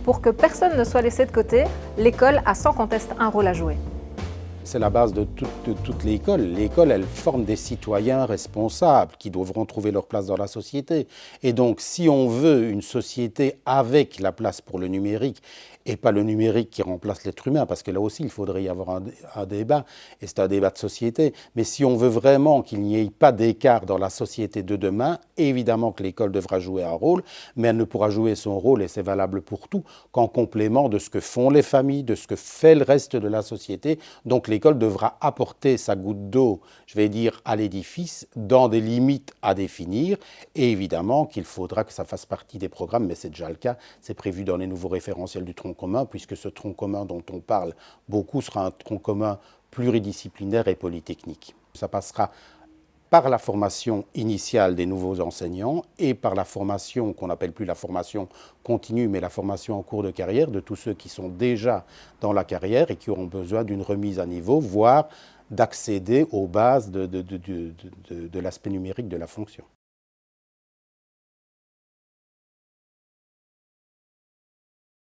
Pour que personne ne soit laissé de côté, l'école a sans conteste un rôle à jouer. C'est la base de toute l'école. L'école, elle forme des citoyens responsables qui devront trouver leur place dans la société. Et donc, si on veut une société avec la place pour le numérique, et pas le numérique qui remplace l'être humain, parce que là aussi, il faudrait y avoir un débat, et c'est un débat de société. Mais si on veut vraiment qu'il n'y ait pas d'écart dans la société de demain, évidemment que l'école devra jouer un rôle, mais elle ne pourra jouer son rôle, et c'est valable pour tout, qu'en complément de ce que font les familles, de ce que fait le reste de la société. Donc l'école devra apporter sa goutte d'eau, je vais dire, à l'édifice, dans des limites à définir, et évidemment qu'il faudra que ça fasse partie des programmes, mais c'est déjà le cas, c'est prévu dans les nouveaux référentiels du tronc commun, puisque ce tronc commun dont on parle beaucoup sera un tronc commun pluridisciplinaire et polytechnique. Ça passera par la formation initiale des nouveaux enseignants et par la formation qu'on n'appelle plus la formation continue, mais la formation en cours de carrière de tous ceux qui sont déjà dans la carrière et qui auront besoin d'une remise à niveau, voire d'accéder aux bases de l'aspect numérique de la fonction.